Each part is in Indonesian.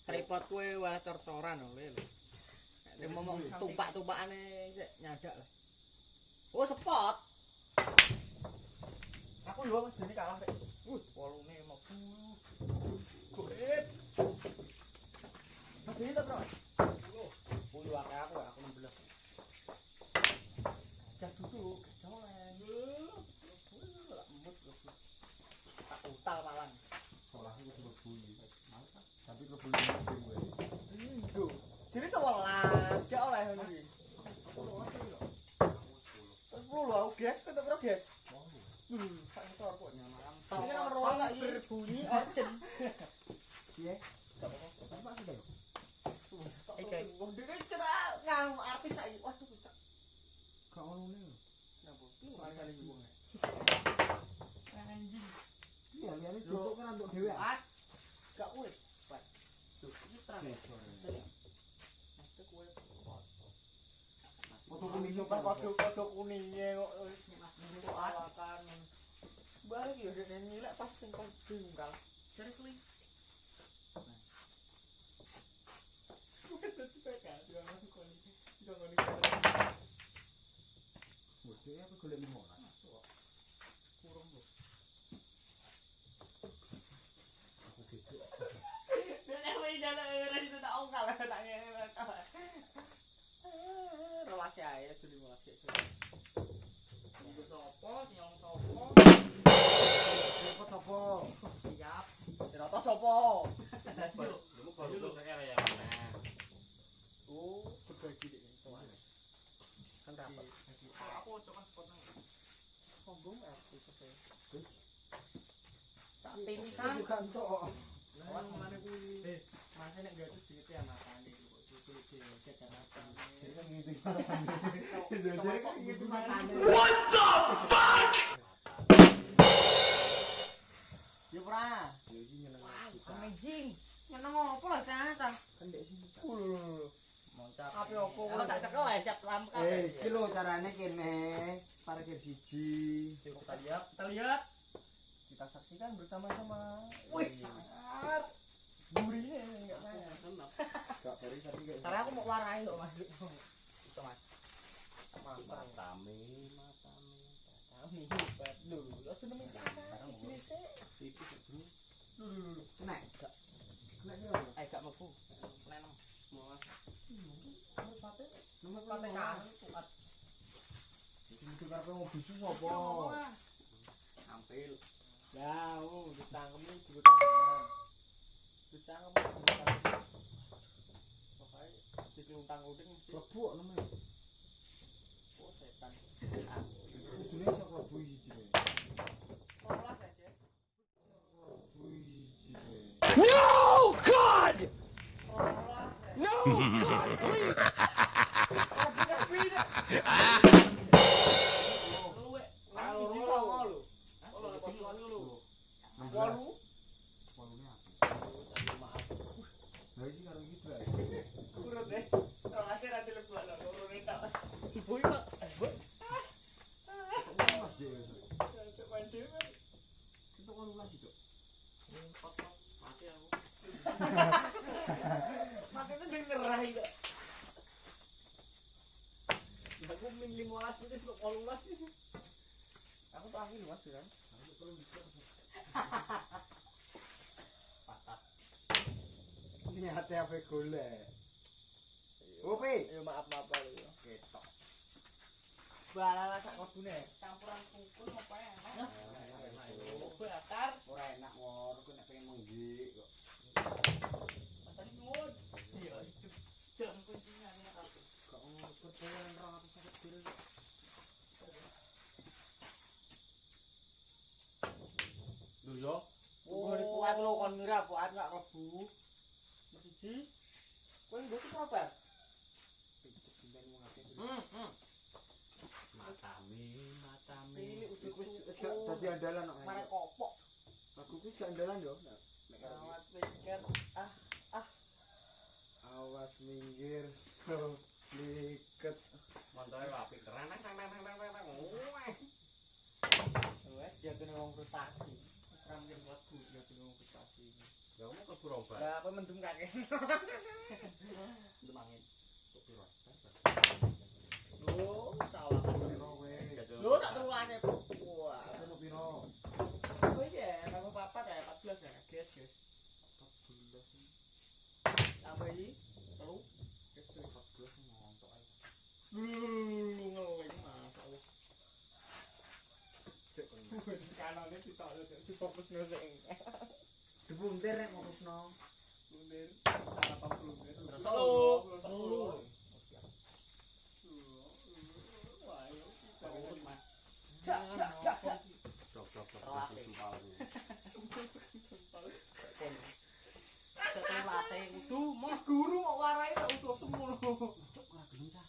Tripod kuwi walah cor-coran oleh lho. Nek momong tumpak-tumpakane sik nyadak lah. Oh, spot. Aku lho Mas Dene kalah rek. Wolune mebu. Goit. Mas Dene to, Bro? 10 akeh aku 16. Jak duduk, coleng. Lak emut lho. Tak utal malang. Solahku wis mlebu iki. Tapi mlebu game kowe. Lho, jadi 11. Gak oleh ngono iki. 10 lho, guys, ketok bro, guys. Sak ngisor kok nyamaran. Ini nomor 2 berbunyi urgent. Piye? Gak apa-apa. Tapi Pak sudah. Guys, dene kita nganu artis saiki. Waduh, cek. Gak ono ne. Napa? Kali-kali wong. Anjing. Iya, liyane tutuk kan untuk dhewe. Gak urip. Pak. Tuh, iki terang. Foto kuning Pak kode kuningnya kok alakan. Balik ya dene nyilek pas sing bungkal. Seriously. Bocah apa golek 15. Kurang lho. Aku gitu. Dene wis jalan ora itu tak ongkal tak ngene. Relasi ae juli relasi sik. Sing sopo, sing ngomong sopo? Cepet apa? Siap. Dirata sopo? Lu baru saya ya. Oh, berbagi dek. Kan rapat. Aku coba spot nang. Sombong aku kese. Sak tim Kan juga entuk. Awas menane kuwi. Masa nek gadut duit ya makane kok cucu kecerdasan. Jadi kan gitu. Jadi kan gitu matane. What the fuck? Yo pra. Ya iki nyeneng. Amazing. Nyeneng opo lah cah? Kan dek sini. Moncat. Ape opo? Aku tak cekel ya siap lampu. Iki lho carane kene. Parkir siji. Kita lihat. Kita saksikan bersama-sama. Wis. Gurine enggak saya. Gak beri tapi kayak. Karena aku mau warai kok Mas. Bisa Mas. Matame. Kami hebat lho. Lo seneng siapa? Sini. Iki bro. Lho. Nek gak. Nek yo. Gak mampu. Nenem. Mas. Nomor Pate kan kuat. Sing karep mau bisu apa? Ampil. Ya, ditangkemi ditangkemi. Ditangkemi. Pokoke ditiuntang udeng mesti Lebu kok namanya. oh setan. Kudune sok lebu siji ne. 12 ya, Guys. Lebu siji ne. No, God! 12 ya. No, God, please! Walune apa? Lah iki karo iki bra. Mas dhewe. Itu kan lulas itu. Makanya dengerah itu. Aku min 15 itu kok 18 itu. Aku tuh akhir Mas kan. Ini hati apa golek? Opi. Ya maaf Pak ya. Ketok. Balala sak kebune. Campuran sungkul apa enak? Bakar. Ora enak wor, ku nek pengen menggi kok. Tadi nyuwun. Iya itu. Jam kuncinya ini aku. Kok percayaan 250 kilo. Lho yo. Oh, kuat lo kon ngira kuat enggak klebu. Siji. Kowe nggo apa? Matame. Ini udah Wis gak dadi andalan kok. marek kopok. Aku wis gak andalan yo. Awat pikir Awas minggir. Liket. Montore apik keren nang nang. wes jatuh wong frustasi. Wis ra mungkin mlebu jatuh wong frustasi. Ya kamu ke Surabaya. Lah aku mendem kakek. Demangin. Kok piro? Lho, salah. Piro weh? Lho tak terulane. Wah. Ono piro? Oh iya, nang papat ya 14 ya, guys. 14. Tambah iki 3. Wis 14 ngontok ae. Ngeling masalah. Cek kon. Kanane difokusno sing. Dibuntir nek ngurusno. Mundur, salah pamrundir. Terus Selu. Wah, yo. urus Mas. Jak. Jok. Kelas. Sumpah. Sempal. Setelase kudu Mah guru kok warai tak usul semono. Cok ora gelem cah.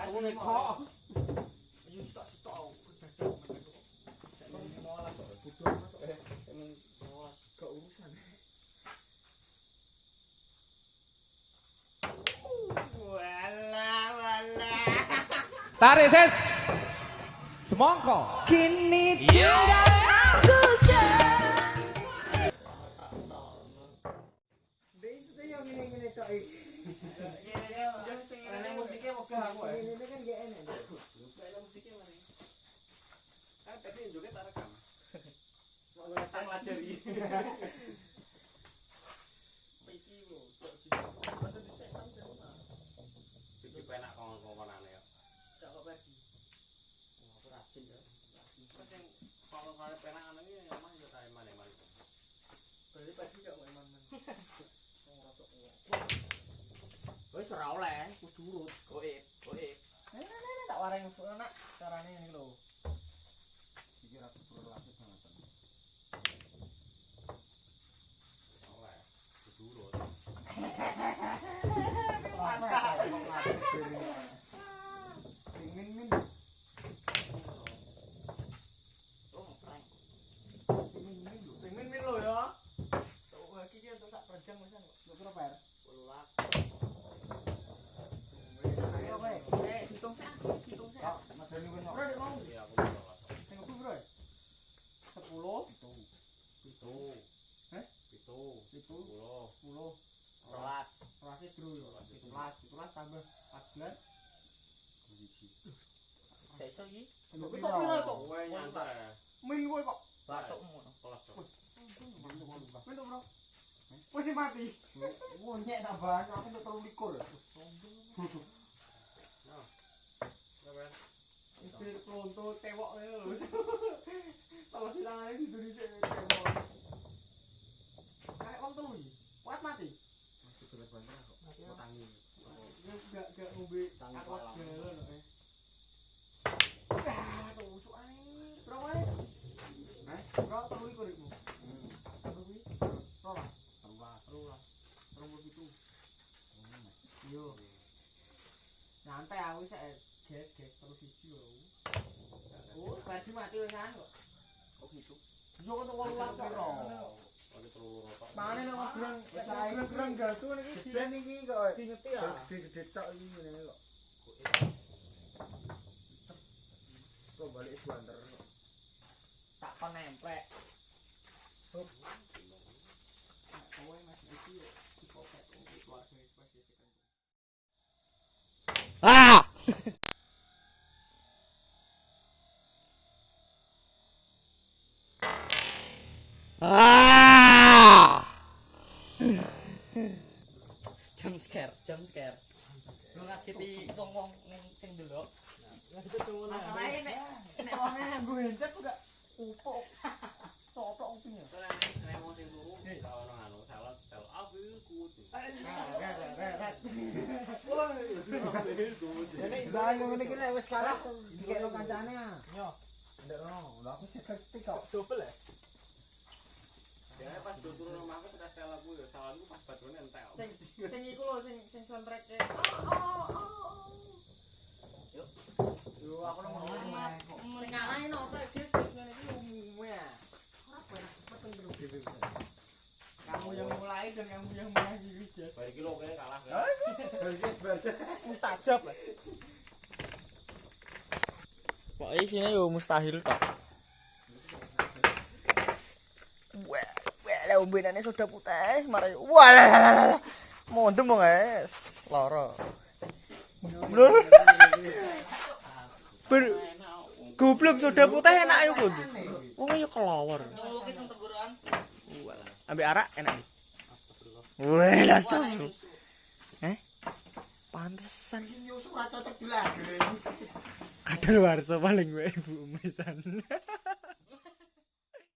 Aku kok. Ayo sitok-sitok. Dadak. Saya mau lah kok. Butuh apa kok? Emang Gak urusan. wala. Tarik ses. Semongko. Kini Dek itu yang ngene-ngene tok iki. Ana musiknya megah aku. Ngene kan gak enak. Lupa lah musiknya mari. Kan tadi joget tak rekam. Mau ngetang lajari. Iki lho, cok Ada dhisik kan jauh. Iki penak kongkonane ya. Cak kok pergi. Aku rajin ya. Terus yang kalau penak anu iki yang mah yo kae mana-mana. Berarti pergi gak mau iman-iman. Ora tok kuat. Wis ora oleh, kudu urut. Goib. Tak warai nak carane ini lho. Iki ra perlu lapis banget. Oleh. Kudu urut. Min. Oh, prank. Sing min lho ya. Tuh iki ki untuk sak perjang wisan kok. Lu piro per? 18. Ayo kowe. Hitung sak. Kok madani kowe Bro, dek mau. Iya aku bisa lah. Sing ngebu, Bro. 10, Pitu. Heh? Pitu. 10, 10. 10, 12. Rase bro yo. 17 tambah 14. Sesuk iki. Lu Kok piro? piro kok? Kowe nyantai ya. Min kowe kok. Batukmu ngono. Kelas. Min to, Bro. Wis mati. Nyek tambahan aku untuk 23. Berapa? Istri pronto cewek lho. Kalau silangane di Indonesia cewek. Kayak wong telu iki. Kuat mati. Masih bener-bener kok. Mati. Kok tangi. Ya gak ngombe Tangi akuat malam. galon kok. Ah, tusuk ae. Bro wae. Hah? Bro, telu iki kurikmu. Apa kuwi? Rola. Teruas. Rola gitu. Yo. Nyantai aku sik gas terus siji lho. Oh, tadi mati wisan kok. Oh gitu. Yo kok 18 piro. Ada telur apa? Mane nang grang, Wis ae grang gatu niki Gede iki kok. dingeti ya. Gede tok iki ngene kok. Kok balik banter. Tak kon nemplek. Hop. Kowe Mas iki yo dipopet iki keluarga spesies kan. Ah! Ah! jump scare. Lu ngageti wong-wong ning sing delok. Masalahe nek wong nganggo headset udah upuk. Coplok kupingnya. Nek mau sing turu kalau nang anu salah setel afil kudu. Lah yo ngene iki nek wis kalah dikekno kancane ah. Yo, Ndek ono. Lah aku cekel stik kok. double ya. Ya pas turu nang omahku pas setel aku ya salahku pas baterone entel. Sing iku lho sing soundtrack-e. Yo aku nang ngono. Nyalain otak guys ngene iki umume. Ora beres cepet terus. Kamu mulai dengan yang mengakhiri jas. Bari iki lho kene kalah. Mustajab. Kok isine yo mustahil tok. Wah, ombenane soda putih mari. Wah, mondem wong es, lara. Goblok soda putih enak ayo kon. Wong yo kelawar. Nyuluki teng tenggorokan. Ambek arak enak iki. Wah, astagfirullah. Pantesan Nyusu ra cocok dilageng. kadal warsa paling wae ibu misan.